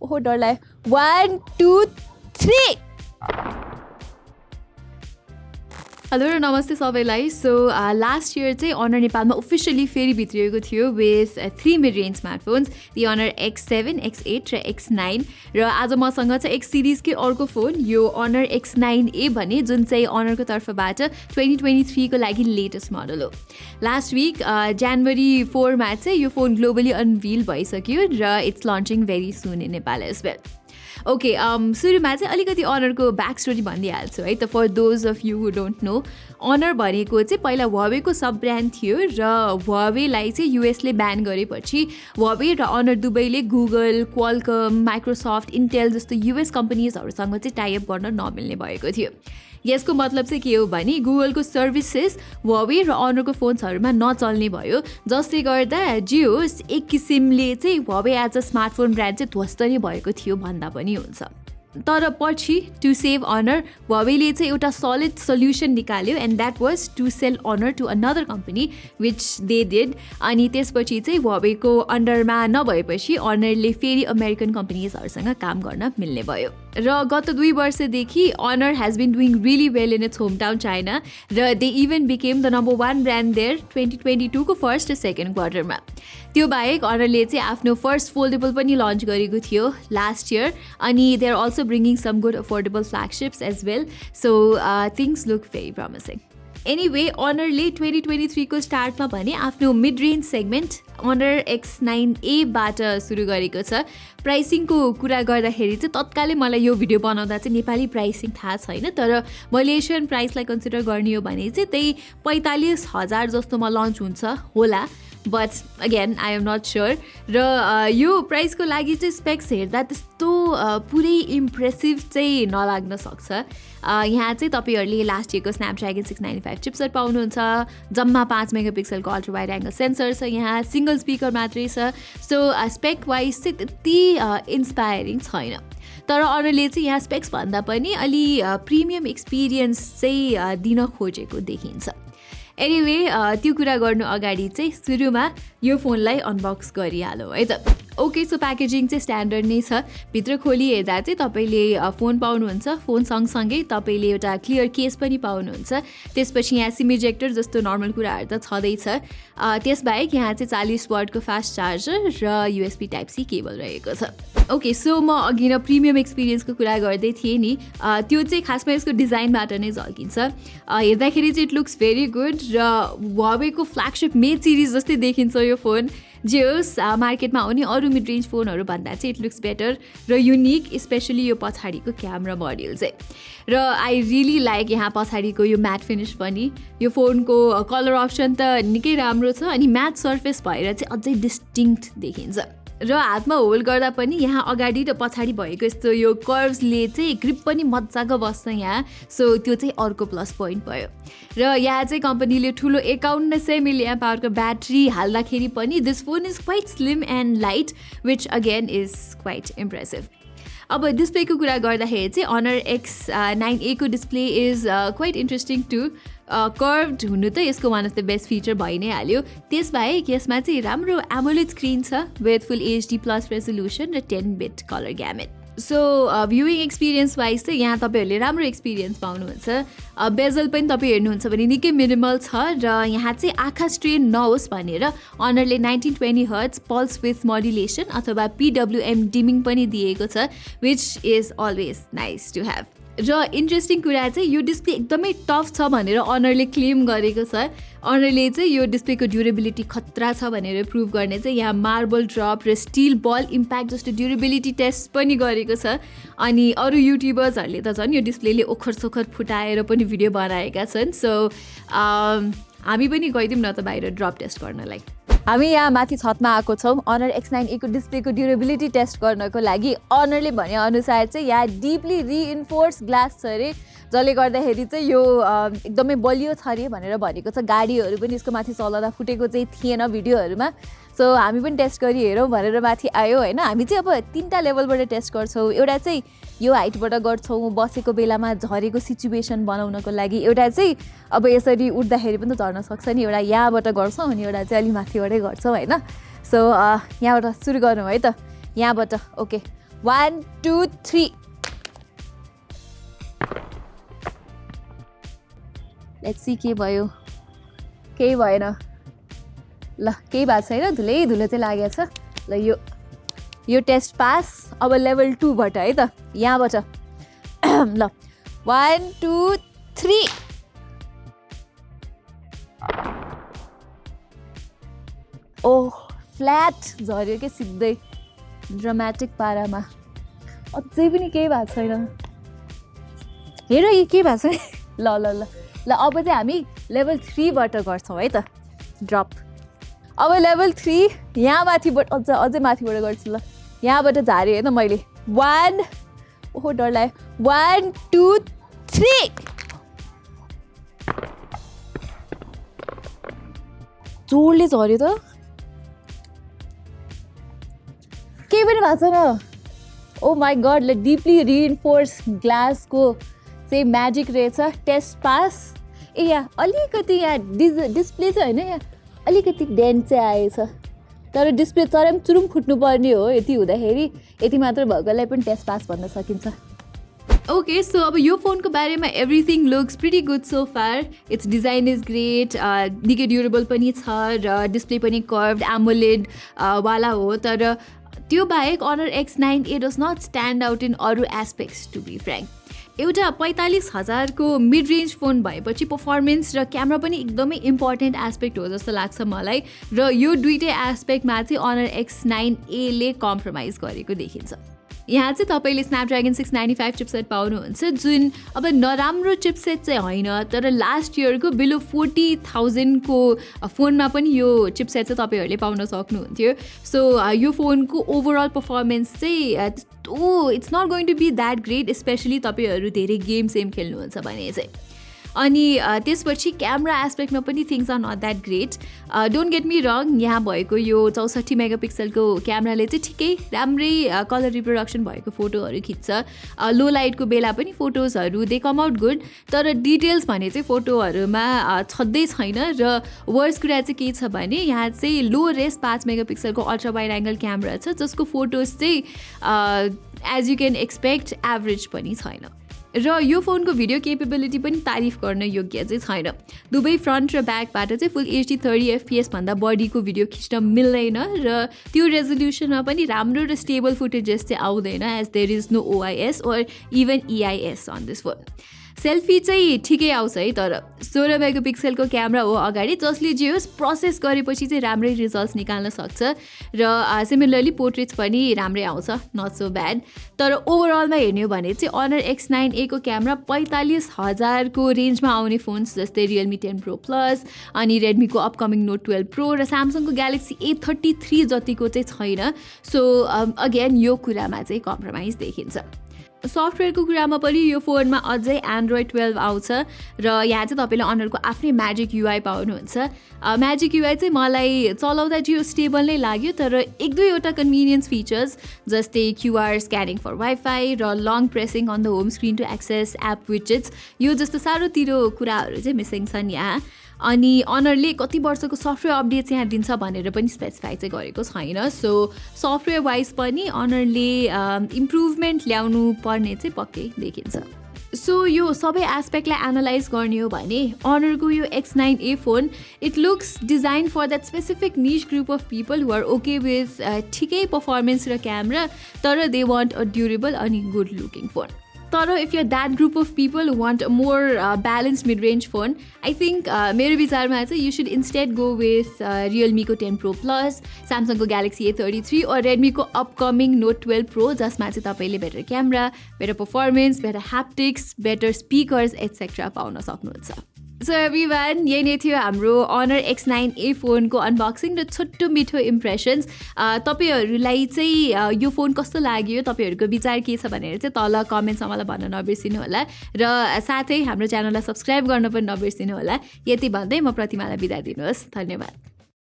ओहो डर लाग्यो 1 2 3 हेलो र नमस्ते सबैलाई सो लास्ट इयर चाहिँ अनर नेपालमा अफिसियली फेरि भित्रिएको थियो with 3 mid range smartphones the honour X7, X8 र X9 र आज मसँग चाहिँ X सिरिजकै अर्को फोन यो अनर X9A भने जुन चाहिँ अनरको तर्फबाट 2023 को लागि लेटेस्ट मोडल हो लास्ट विक जनवरी 4 मा चाहिँ यो फोन ग्लोबली अनभिल भइसक्यो र it's launching very soon in Nepal as well okay सुरुमा चाहिँ अलिकति अनरको ब्याक स्टोरी भनिदिइहाल्छु है त for those of you who don't know Honor भनेको चाहिँ पहिला ह्वावेको सब ब्रान्ड थियो र ह्वावेलाई चाहिँ युएसले ब्यान गरेपछि ह्वावे र अनर दुवैले गुगल क्वालकम माइक्रोसफ्ट इन्टेल जस्तो युएस कम्पनीजहरूसँग चाहिँ टाइअप गर्न नमिल्ने भएको थियो यसको मतलब चाहिँ के हो भने गुगलको सर्भिसेस ह्वावे र अनरको फोन्सहरूमा नचल्ने भयो जसले गर्दा जे होस् एक किसिमले चाहिँ ह्वावे एज अ स्मार्टफोन ब्रान्ड चाहिँ ध्वस्त नै भएको थियो भन्दा पनि हुन्छ तर पछि टु सेभ अनर ह्वावेले चाहिँ एउटा सलिड सल्युसन निकाल्यो and that was to sell Honor to another company which they did अनि त्यसपछि चाहिँ ह्वावेको अन्डरमा नभएपछि अनरले फेरि अमेरिकन कम्पनीजहरूसँग काम गर्न मिल्ने भयो र गत 2 वर्षदेखि Honor has been doing really well in its home town China र they even became the number 1 brand there 2022 को फर्स्ट र सेकेन्ड क्वार्टरमा त्यो बाहेक अनरले चाहिँ आफ्नो फर्स्ट फोल्डेबल पनि लन्च गरेको थियो लास्ट इयर अनि they are also bringing some good affordable flagships as well so things look very promising anyway अनरले 2023 को स्टार्टमा भने आफ्नो mid range segment honour X9A बाट सुरु गरेको छ प्राइसिङको कुरा गर्दाखेरि चाहिँ तत्कालै मलाई यो भिडियो बनाउँदा चाहिँ नेपाली प्राइसिङ थाहा छैन तर मलेसियन प्राइसलाई कन्सिडर गर्ने हो भने चाहिँ त्यही 45,000 जस्तोमा लन्च हुन्छ होला but again I am not sure र यो प्राइसको लागि चाहिँ स्पेक्स हेर्दा त्यस्तो पुरै इम्प्रेसिभ चाहिँ नलाग्न सक्छ यहाँ चाहिँ तपाईँहरूले लास्ट इयरको स्न्यापड्रागन 695 चिपसेट पाउनुहुन्छ जम्मा 5 मेगापिक्सलको अल्ट्रा वाइड एङ्गल सेन्सर छ यहाँ सिङ्गल स्पिकर मात्रै छ सो स्पेक वाइज चाहिँ त्यति इन्सपायरिङ छैन तर अनरले चाहिँ यहाँ स्पेक्स भन्दा पनि अलि प्रिमियम एक्सपिरियन्स चाहिँ दिन खोजेको देखिन्छ एनिवे त्यो कुरा गर्नु अगाडि चाहिँ सुरुमा यो फोनलाई अनबक्स गरिहालौँ है त ओके सो प्याकेजिङ चाहिँ स्ट्यान्डर्ड नै छ भित्र खोली हेर्दा चाहिँ तपाईँले फोन पाउनुहुन्छ फोन सँगसँगै तपाईँले एउटा क्लियर केस पनि पाउनुहुन्छ त्यसपछि यहाँ सिम इजेक्टर जस्तो नर्मल कुराहरू त छँदैछ त्यसबाहेक यहाँ चाहिँ 40 वाटको फास्ट चार्जर र USB टाइप सी केबल रहेको छ ओके सो म अघि न प्रिमियम एक्सपिरियन्सको कुरा गर्दै थिएँ नि त्यो चाहिँ खासमा यसको डिजाइनबाट नै झल्किन्छ हेर्दाखेरि चाहिँ इट लुक्स भेरी गुड र ह्वावेको फ्ल्यागसिप मेड सिरिज जस्तै देखिन्छ यो फोन जे होस् मार्केटमा आउने अरू मिड रेन्ज फोनहरू भन्दा चाहिँ इट लुक्स बेटर र युनिक स्पेसली यो पछाडिको क्यामेरा मोड्युल चाहिँ र आई रियली लाइक यहाँ पछाडिको यो म्याट फिनिस पनि यो फोनको कलर अप्सन त निकै राम्रो छ अनि म्याट सर्फेस भएर चाहिँ अझै डिस्टिङ्क्ट देखिन्छ र हातमा होल्ड गर्दा पनि यहाँ अगाडि र पछाडि भएको यस्तो यो कर्भ्सले चाहिँ ग्रिप पनि मजाको बस्छ यहाँ सो त्यो चाहिँ अर्को प्लस पोइन्ट भयो र यहाँ चाहिँ कम्पनीले ठुलो 5100 मिलिएम्प आवरको ब्याट्री हाल्दाखेरि पनि this phone is quite slim and light which again is quite impressive अब डिस्प्लेको कुरा गर्दाखेरि चाहिँ अनर X9A को display is quite interesting too curved हुनु त यसको one of the best feature भइ नै हाल्यो त्यसबाहेक यसमा चाहिँ राम्रो AMOLED स्क्रिन छ with full HD plus resolution र 10-bit colour gamut so viewing experience wise चाहिँ यहाँ तपाईँहरूले राम्रो एक्सपिरियन्स पाउनुहुन्छ बेजल पनि तपाईँ हेर्नुहुन्छ भने निकै मिनिमल छ र यहाँ चाहिँ आँखा स्ट्रेन नहोस् भनेर अनरले 1920 हर्ट्ज पल्स विथ मोड्युलेसन अथवा PWM डिमिङ पनि दिएको छ which is always nice to have र इन्ट्रेस्टिङ कुरा चाहिँ यो डिस्प्ले एकदमै टफ छ भनेर अनरले क्लेम गरेको छ अनरले चाहिँ यो डिस्प्लेको ड्युरेबिलिटी खतरा छ भनेर प्रुभ गर्ने चाहिँ यहाँ मार्बल ड्रप र स्टिल बल इम्प्याक्ट जस्तो ड्युरेबिलिटी टेस्ट पनि गरेको छ अनि अरू युट्युबर्सहरूले त झन् यो डिस्प्लेले ओखर सोखर फुटाएर पनि भिडियो बनाएका छन् सो हामी पनि गइदिउँ न त बाहिर ड्रप टेस्ट गर्नलाई हामी यहाँ माथि छतमा आएको छौँ अनर X9A को डिस्प्लेको ड्युरेबिलिटी टेस्ट गर्नको लागि अनरले भनेअनुसार चाहिँ यहाँ डिपली रिइन्फोर्स ग्लास छ अरे जसले गर्दाखेरि चाहिँ यो एकदमै बलियो छ अरे भनेर भनेको छ गाडीहरू पनि यसको माथि चलाउँदा फुटेको चाहिँ थिएन भिडियोहरूमा सो हामी पनि टेस्ट गरी हेरौँ भनेर माथि आयो होइन हामी चाहिँ अब 3टा लेभलबाट टेस्ट गर्छौँ एउटा चाहिँ यो हाइटबाट गर्छौँ बसेको बेलामा झरेको सिचुएसन बनाउनको लागि एउटा चाहिँ अब यसरी उठ्दाखेरि पनि त झर्न सक्छ नि एउटा यहाँबाट गर्छौँ अनि एउटा चाहिँ अलि माथिबाटै गर्छौँ होइन सो यहाँबाट सुरु गरौँ है त यहाँबाट ओके 1 2 3 लेट्स सी के भयो केही भएन ल केही भएको छैन धुलै धुलो चाहिँ लागेको छ ल यो टेस्ट पास अब लेभल 2 बाट है त यहाँबाट ल 1 2 3 ओह फ्ल्याट झऱ्यो के सिधै ड्रामेटिक पारामा अझै पनि केही भएको छैन हेर यो के भएको छ ल ल ल ल अब चाहिँ हामी लेभल 3 बाट गर्छौँ है त ड्रप अब लेभल 3 यहाँ माथिबाट अझै माथिबाट गर्छु ल यहाँबाट झारेँ है त मैले 1 ओहो डर लाग्यो 1 2 3 जोडले झऱ्यो त केही पनि भएको छैन ओ माई गड ल डिपली रिइन्फोर्स ग्लासको चाहिँ म्याजिक रहेछ टेस्ट पास ए यहाँ अलिकति यहाँ डिस्प्ले चाहिँ होइन यहाँ अलिकति डेन्ट चाहिँ आएछ तर डिस्प्ले चरम चुरुम फुट्नुपर्ने हो यति हुँदाखेरि यति मात्र भएकोलाई पनि टेस्ट पास भन्न सकिन्छ ओके सो अब यो फोनको बारेमा everything looks pretty good so far it's design is great निकै ड्युरेबल पनि छ र डिस्प्ले पनि कर्भड एमोलेड वाला हो तर त्यो बाहेक Honor X9A does not stand out in अरू एस्पेक्ट्स टु बी फ्र्याङ्क एउटा 45,000 को मिड रेन्ज फोन भएपछि पर्फर्मेन्स र क्यामेरा पनि एकदमै इम्पोर्टेन्ट एस्पेक्ट हो जस्तो लाग्छ मलाई र यो दुईटै एस्पेक्टमा चाहिँ Honor X9A ले कम्प्रोमाइज गरेको देखिन्छ यहाँ चाहिँ तपाईँले स्न्यापड्रागन 695 चिपसेट पाउनुहुन्छ जुन अब नराम्रो चिपसेट चाहिँ होइन तर लास्ट इयरको बिलो 40,000 को फोनमा पनि यो चिपसेट चाहिँ तपाईँहरूले पाउन सक्नुहुन्थ्यो सो यो फोनको ओभरअल पर्फर्मेन्स चाहिँ it's not going to be that great especially तपाईँहरू धेरै गेम सेम खेल्नुहुन्छ भने चाहिँ अनि त्यसपछि क्यामेरा एस्पेक्टमा पनि things are not that great don't get me wrong यहाँ भएको यो 64 मेगापिक्सलको क्यामेराले चाहिँ ठिकै राम्रै कलर रिप्रोडक्सन भएको फोटोहरू खिच्छ लो लाइटको बेला पनि फोटोजहरू दे कम आउट गुड तर डिटेल्स भने चाहिँ फोटोहरूमा छँदै छैन र वर्स कुरा चाहिँ के छ भने यहाँ चाहिँ लो रेस 5 मेगापिक्सलको अल्ट्रा वाइड एङ्गल क्यामेरा छ जसको फोटोज चाहिँ as you can expect average पनि छैन र यो फोनको भिडियो केपेबिलिटी पनि तारिफ गर्न योग्य चाहिँ छैन दुवै फ्रन्ट र ब्याकबाट चाहिँ फुल HD 30 FPS भन्दा बढीको भिडियो खिच्न मिल्दैन र त्यो रेजोल्युसनमा पनि राम्रो र स्टेबल फुटेजेस चाहिँ आउँदैन as there is no OIS or even EIS on this phone selfie चाहिँ ठिकै आउँछ है तर 16 मेगापिक्सलको क्यामेरा हो अगाडि जसले जे होस् प्रोसेस गरेपछि चाहिँ राम्रै रिजल्ट्स निकाल्न सक्छ र सिमिलरली पोर्ट्रेट्स पनि राम्रै आउँछ नट सो ब्याड तर ओभरअलमा हेर्ने हो भने चाहिँ Honor X9A को क्यामेरा 45,000 को रेन्जमा आउने फोन्स जस्तै Realme 10 Pro Plus अनि Redmi को अपकमिङ Note 12 Pro र Samsung को Galaxy A33 जतिको चाहिँ छैन सो अगेन यो कुरामा चाहिँ कम्प्रोमाइज देखिन्छ सफ्टवेयरको कुरामा पनि यो फोनमा अझै Android 12 आउँछ र यहाँ चाहिँ तपाईँले Honorको आफ्नै म्याजिक UI पाउनुहुन्छ म्याजिक UI चाहिँ मलाई चलाउँदा चाहिँ यो स्टेबल नै लाग्यो तर एक दुईवटा कन्भिनियन्स फिचर्स जस्तै QR स्क्यानिङ फर वाइफाई र long pressing on the home screen to access app widgets यो जस्तो साह्रोतिरो कुराहरू चाहिँ मिसिङ छन् यहाँ अनि Honorले कति वर्षको सफ्टवेयर अपडेट्स यहाँ दिन्छ भनेर पनि स्पेसिफाई चाहिँ गरेको छैन सो सफ्टवेयर वाइज पनि Honorले इम्प्रुभमेन्ट ल्याउनु पर्ने चाहिँ पक्कै देखिन्छ सो यो सबै एस्पेक्टलाई एनालाइज गर्ने हो भने Honorको यो X9A phone it looks design for that specific niche group of people who are okay with ठिकै पर्फर्मेन्स र क्यामेरा तर दे वान्ट अ ड्युरेबल अनि गुड लुकिङ फोन तर if you that group of people want a more balance mid range phone I think मेरो विचारमा चाहिँ you should instead go with रियलमीको 10 Pro Plus स्यामसङको Galaxy A33 or रेडमीको upcoming Note 12 Pro जसमा चाहिँ तपाईँले better camera better performance better haptics better speakers etcetera पाउन सक्नुहुन्छ सो एभ्रिवान यही नै थियो हाम्रो Honor X9A फोनको अनबक्सिङ र छोटो मिठो इम्प्रेसन्स तपाईँहरूलाई चाहिँ यो फोन कस्तो लाग्यो तपाईँहरूको विचार के छ भनेर चाहिँ तल कमेन्ट्समा मलाई भन्न नबिर्सिनु होला र साथै हाम्रो च्यानललाई सब्सक्राइब गर्न पनि नबिर्सिनु होला यति भन्दै म प्रतिमालाई बिदा दिनुहोस् धन्यवाद